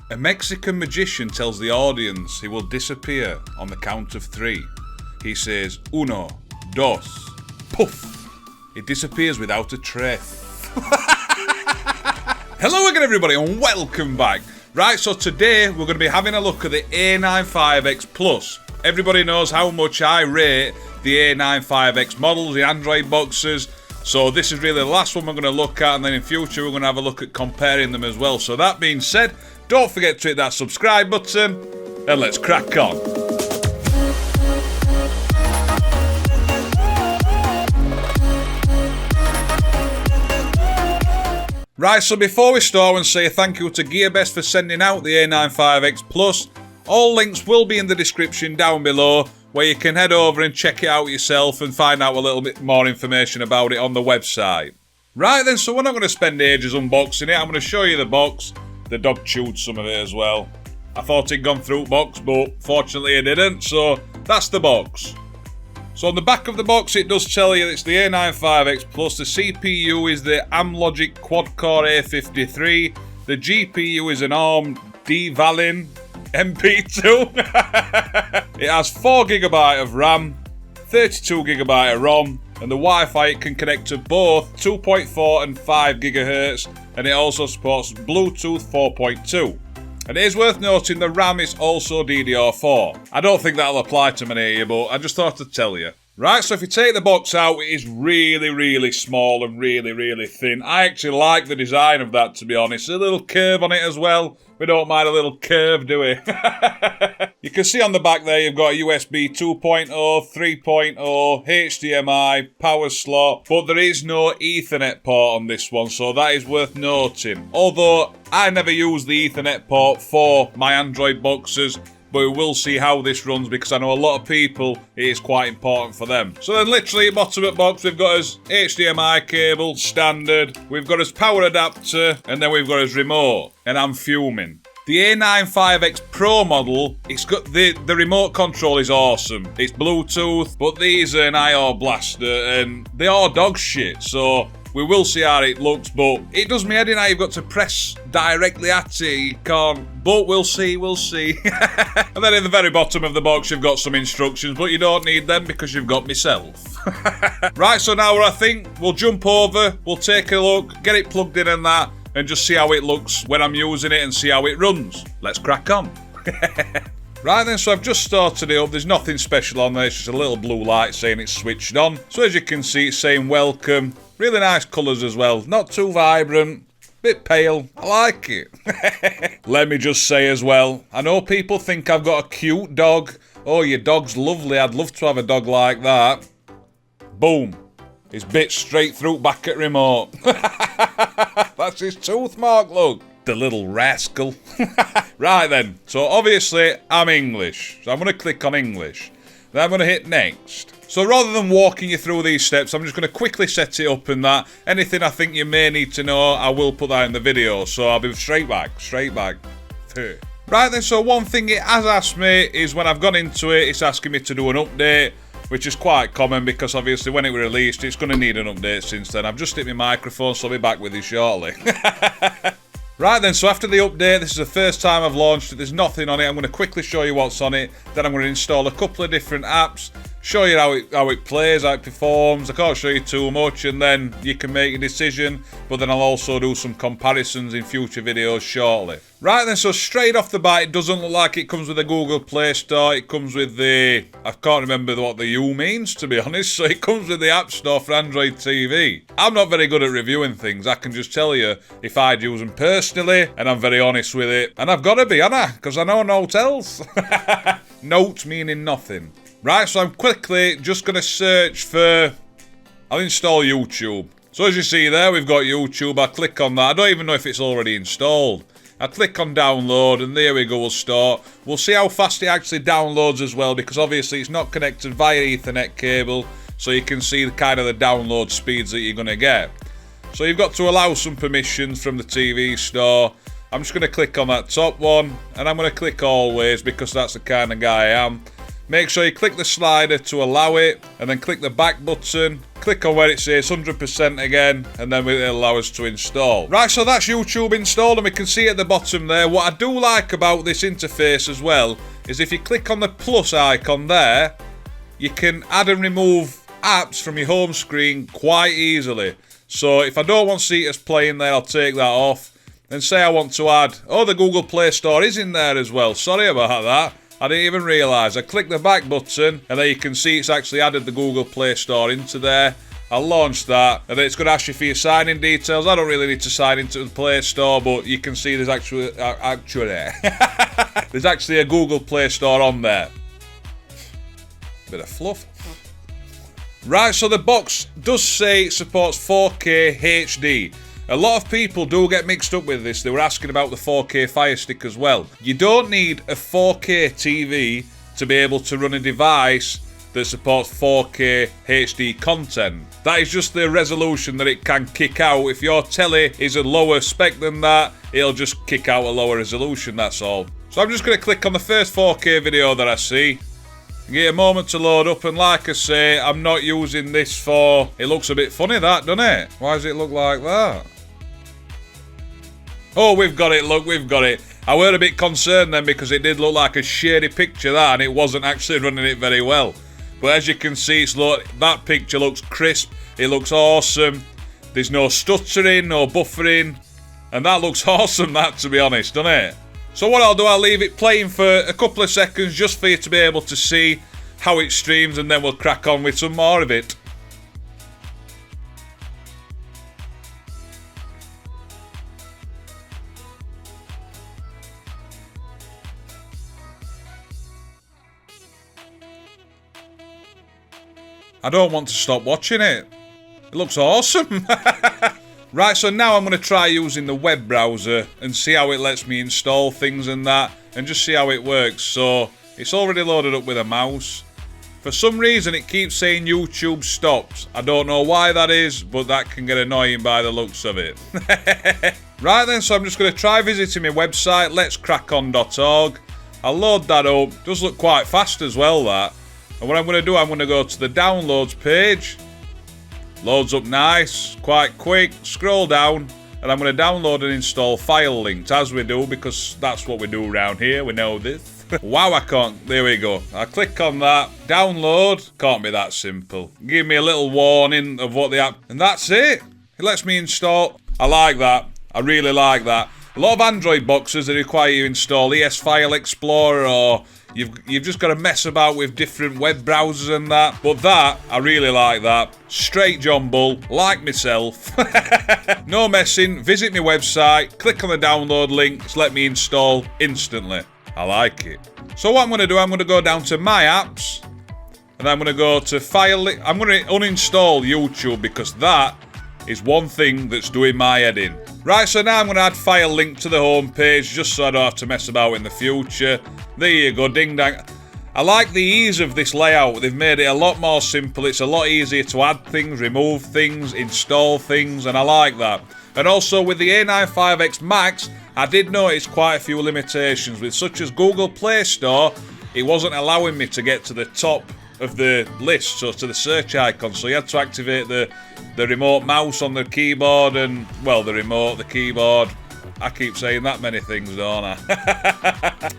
A Mexican magician tells the audience he will disappear on the count of 3. He says, uno, dos, poof. It disappears without a trace. Hello again everybody and welcome back. Right, so today we're going to be having a look at the A95x Plus. Everybody knows how much I rate the A95x models, the Android boxes. So this is really the last one we're going to look at, and then in future we're going to have a look at comparing them as well. So that being said, don't forget to hit that subscribe button and let's crack on. Right, so before we start, I want to say thank you to GearBest for sending out the A95x Plus. All links will be in the description down below, where you can head over and check it out yourself and find out a little bit more information about it on the website. Right then, so we're not going to spend ages unboxing it. I'm going to show you the box. The dog chewed some of it as well. I thought it'd gone through the box, but fortunately it didn't, so that's the box. So on the back of the box it does tell you it's the A95x Plus. The CPU is the Amlogic quad-core A53. The GPU is an ARM D-Valin MP2. It has 4GB of RAM, 32GB of ROM, and the Wi-Fi it can connect to both 2.4 and 5 GHz, and it also supports Bluetooth 4.2. And it is worth noting the RAM is also DDR4. I don't think that'll apply to many of you, but I just thought to tell you. Right, so if you take the box out, it is really small and really thin. I actually like the design of that, to be honest. A little curve on it as well. We don't mind a little curve, do we? You can see on the back there you've got a USB 2.0, 3.0, HDMI, power slot, but there is no Ethernet port on this one, so that is worth noting. Although I never use the Ethernet port for my Android boxes, but we will see how this runs because I know a lot of people it is quite important for them. So then literally at the bottom of the box we've got his HDMI cable, standard, we've got his power adapter, and then we've got his remote. And I'm fuming. The A95x Pro model, it's got the remote control is awesome. It's Bluetooth, but these are an IR blaster and they are dog shit, so we will see how it looks, but it does me head in how you've got to press directly at it. You can't, but we'll see. And then in the very bottom of the box, you've got some instructions, but you don't need them because you've got myself. Right, so now I think we'll jump over, we'll take a look, get it plugged in and that, and just see how it looks when I'm using it and see how it runs. Let's crack on. Right then, so I've just started it up. There's nothing special on there, it's just a little blue light saying it's switched on. So as you can see, it's saying welcome. Really nice colours as well. Not too vibrant. Bit pale. I like it. Let me just say as well, I know people think I've got a cute dog. Oh, your dog's lovely. I'd love to have a dog like that. Boom. He's bit straight through back at remote. That's his tooth mark, look. The little rascal. Right then. So obviously I'm English. So I'm going to click on English. Then I'm going to hit next. So rather than walking you through these steps, I'm just going to quickly set it up and that. Anything I think you may need to know, I will put that in the video. So I'll be straight back. Right then, so one thing it has asked me is when I've gone into it, it's asking me to do an update, which is quite common because obviously when it was released, it's going to need an update since then. I've just hit my microphone, so I'll be back with you shortly. Right then, so after the update, this is the first time I've launched it, there's nothing on it. I'm going to quickly show you what's on it, then I'm going to install a couple of different apps, show you how it plays, how it performs. I can't show you too much and then you can make a decision, but then I'll also do some comparisons in future videos shortly. Right then, so straight off the bat, it doesn't look like it comes with a Google Play Store. It comes with the, I can't remember what the U means, to be honest, so it comes with the App Store for Android TV. I'm not very good at reviewing things, I can just tell you if I'd use them personally, and I'm very honest with it. And I've got to be, Anna, because I know note else. Note meaning nothing. Right, so I'm quickly just going to search for, I'll install YouTube. So as you see there, we've got YouTube. I click on that. I don't even know if it's already installed. I click on download and there we go, we'll start. We'll see how fast it actually downloads as well, because obviously it's not connected via Ethernet cable, so you can see the kind of the download speeds that you're going to get. So you've got to allow some permissions from the TV store. I'm just going to click on that top one, and I'm going to click always because that's the kind of guy I am. make sure you click the slider to allow it, and then click the back button, click on where it says 100% again, and then it'll allow us to install. Right, so that's YouTube installed, and we can see at the bottom there. What I do like about this interface as well is if you click on the plus icon there, you can add and remove apps from your home screen quite easily. So if I don't want to see it as playing there, I'll take that off. And say I want to add, oh, the Google Play Store is in there as well. Sorry about that. I didn't even realise. I click the back button, and there you can see it's actually added the Google Play Store into there. I'll launch that, and then it's going to ask you for your sign-in details. I don't really need to sign into the Play Store, but you can see there's actually there's actually a Google Play Store on there. Bit of fluff. Right, so the box does say it supports 4K HD. A lot of people do get mixed up with this. They were asking about the 4K Fire Stick as well. You don't need a 4K TV to be able to run a device that supports 4K HD content. That is just the resolution that it can kick out. If your telly is a lower spec than that, it'll just kick out a lower resolution, that's all. So I'm just going to click on the first 4K video that I see. Get a moment to load up, and like I say, I'm not using this for... It looks a bit funny, that, doesn't it? Why does it look like that? Oh, we've got it, look, we've got it. I were a bit concerned then because it did look like a shady picture, that, and it wasn't actually running it very well. But as you can see, that picture looks crisp, it looks awesome. There's no stuttering, no buffering, and that looks awesome, that, to be honest, doesn't it? So what I'll do, I'll leave it playing for a couple of seconds just for you to be able to see how it streams, and then we'll crack on with some more of it. I don't want to stop watching it. It looks awesome. Right, so now I'm going to try using the web browser and see how it lets me install things and that, and just see how it works. So it's already loaded up with a mouse. For some reason it keeps saying YouTube stopped. I don't know why that is, but that can get annoying by the looks of it. Right then, so I'm just going to try visiting my website, letscrackon.org. I'll load that up. It does look quite fast as well, that. And what I'm going to do, I'm going to go to the downloads page. Loads up nice, quite quick. Scroll down, and I'm going to download and install file links, as we do, because that's what we do around here. We know this. Wow, I can't. There we go. I click on that. Download. Can't be that simple. Give me a little warning of what the app... And that's it. It lets me install. I like that. I really like that. A lot of Android boxes, they require you install ES File Explorer, or you've just got to mess about with different web browsers and that. But that, I really like that. Straight John Bull, like myself. No messing. Visit my website, click on the download links, let me install instantly. I like it. So what I'm going to do, I'm going to go down to My Apps, and I'm going to go to File. I'm going to uninstall YouTube because that is one thing that's doing my head in. Right, so now I'm going to add file link to the home page just so I don't have to mess about in the future. There you go, ding dang. I like the ease of this layout. They've made it a lot more simple. It's a lot easier to add things, remove things, install things, and I like that. And also with the A95x Max, I did notice quite a few limitations with such as Google Play Store. It wasn't allowing me to get to the top of the list, so to the search icon, so you had to activate the remote mouse on the keyboard and, well, the keyboard. I keep saying that many things, don't I?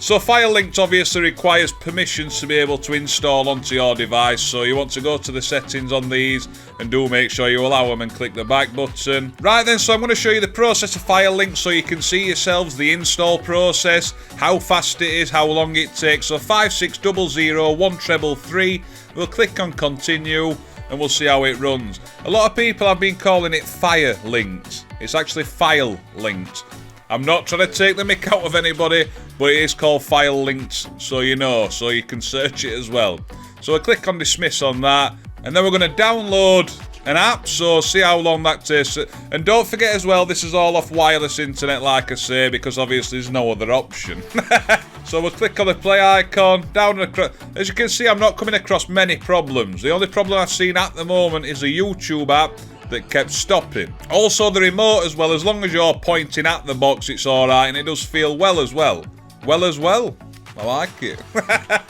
So file links obviously requires permissions to be able to install onto your device, so you want to go to the settings on these and do make sure you allow them and click the back button. Right then, so I'm going to show you the process of file links so you can see yourselves the install process, how fast it is, how long it takes. So 56001333, we'll click on continue and we'll see how it runs. A lot of people have been calling it fire links. It's actually file links. I'm not trying to take the mick out of anybody, but it is called file links, so you know, so you can search it as well. So I click on dismiss on that, and then we're going to download an app, so see how long that takes. And don't forget as well, this is all off wireless internet, like I say, because obviously there's no other option. So we'll click on the play icon, down and across. As you can see, I'm not coming across many problems. The only problem I've seen at the moment is a YouTube app that kept stopping. Also the remote as well, as long as you're pointing at the box, it's alright, and it does feel well as well. Well as well. I like it.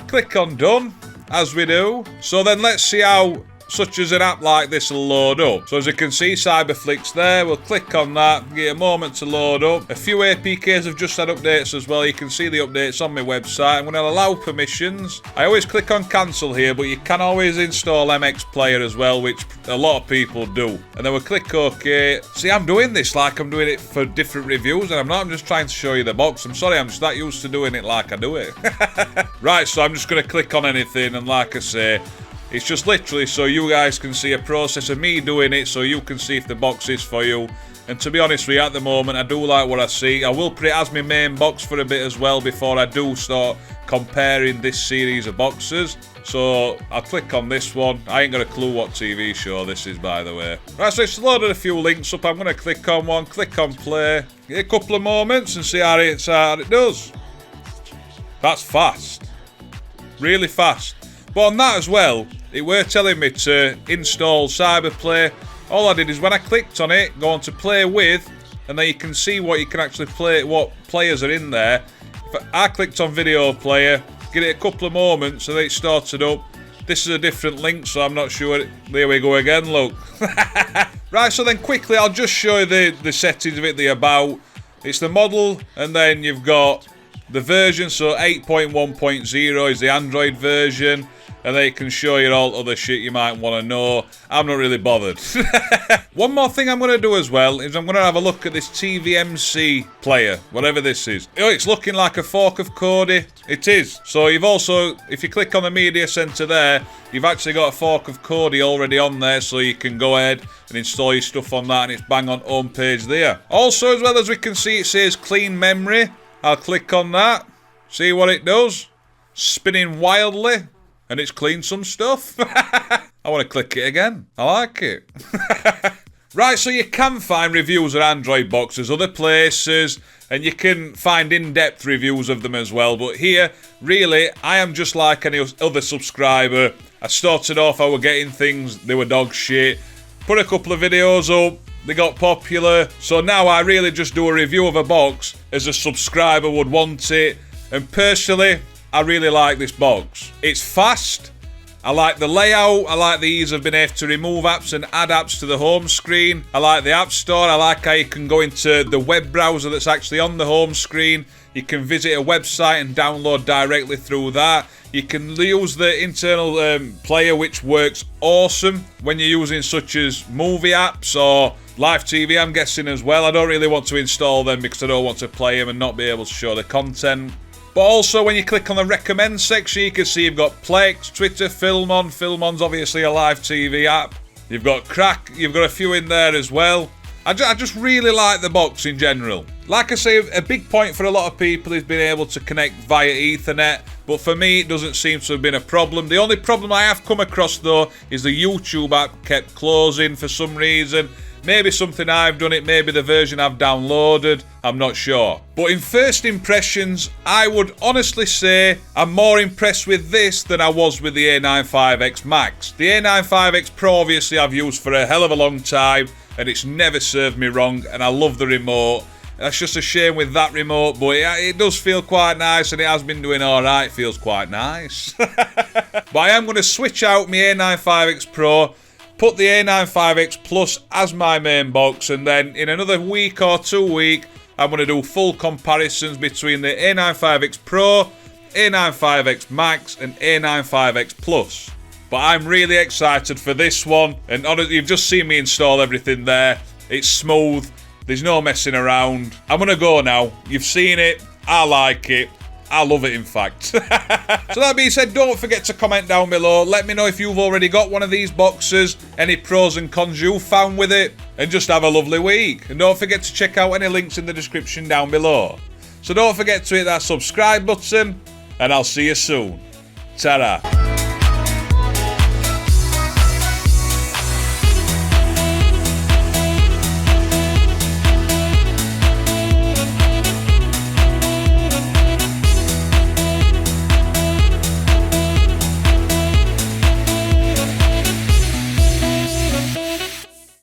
Click on done. as we do. So then let's see how such as an app like this will load up. So as you can see, Cyberflix there. We'll click on that, get a moment to load up. A few APKs have just had updates as well. You can see the updates on my website. I'm going to allow permissions. I always click on cancel here, but you can always install MX Player as well, which a lot of people do. And then we'll click OK. See, I'm doing this like I'm doing it for different reviews, and I'm not. I'm just trying to show you the box. I'm sorry, I'm just that used to doing it like I do it. Right, so I'm just going to click on anything, and like I say, it's just literally so you guys can see a process of me doing it, so you can see if the box is for you. And to be honest with you, at the moment, I do like what I see. I will put it as my main box for a bit as well before I do start comparing this series of boxes. So I'll click on this one. I ain't got a clue what TV show this is, by the way. Right, so it's loaded a few links up. I'm going to click on one, click on play. Get a couple of moments and see how it does. That's fast. Really fast. But on that as well, it were telling me to install Cyberplay. All I did is when I clicked on it, go on to play with, and then you can see what you can actually play, what players are in there. If I clicked on video player, give it a couple of moments, and then it started up. This is a different link, so I'm not sure. There we go again, look. Right, so then quickly, I'll just show you the settings of it, the about. It's the model, and then you've got the version, so 8.1.0 is the Android version. And they can show you all other shit you might want to know. I'm not really bothered. One more thing I'm going to do as well is I'm going to have a look at this TVMC player, whatever this is. Oh, it's looking like a fork of Cody. It is. So you've also, if you click on the media center there, you've actually got a fork of Cody already on there, so you can go ahead and install your stuff on that, and it's bang on home page there. Also, as well as we can see, it says clean memory. I'll click on that. See what it does. Spinning wildly. And it's cleaned some stuff. I want to click it again. I like it. Right, so you can find reviews of Android boxes other places, and you can find in-depth reviews of them as well. But here, really, I am just like any other subscriber. I started off, I was getting things, they were dog shit. Put a couple of videos up, they got popular. So now I really just do a review of a box as a subscriber would want it. And personally, I really like this box. It's fast. I like the layout. I like the ease of being able to remove apps and add apps to the home screen. I like the App Store. I like how you can go into the web browser that's actually on the home screen. You can visit a website and download directly through that. You can use the internal player, which works awesome when you're using such as movie apps or live TV, I'm guessing as well. I don't really want to install them because I don't want to play them and not be able to show the content. But also, when you click on the recommend section, you can see you've got Plex, Twitter, Filmon. Filmon's obviously a live TV app. You've got Crack. You've got a few in there as well. I just really like the box in general. Like I say, a big point for a lot of people is being able to connect via Ethernet. But for me, it doesn't seem to have been a problem. The only problem I have come across, though, is the YouTube app kept closing for some reason. Maybe something I've done it, maybe the version I've downloaded, I'm not sure. But in first impressions, I would honestly say I'm more impressed with this than I was with the A95x Max. The A95x Pro obviously I've used for a hell of a long time, and it's never served me wrong, and I love the remote. That's just a shame with that remote, but it does feel quite nice, and it has been doing alright. It feels quite nice. But I am going to switch out my A95x Pro, put the A95x Plus as my main box, and then in another week or 2 weeks, I'm going to do full comparisons between the A95x Pro, A95x Max, and A95x Plus. But I'm really excited for this one, and honestly, you've just seen me install everything there. It's smooth, there's no messing around. I'm going to go now. You've seen it, I like it. I love it, in fact. So that being said, don't forget to comment down below. Let me know if you've already got one of these boxes, any pros and cons you've found with it, and just have a lovely week. And don't forget to check out any links in the description down below. So don't forget to hit that subscribe button, and I'll see you soon. Ta-ra.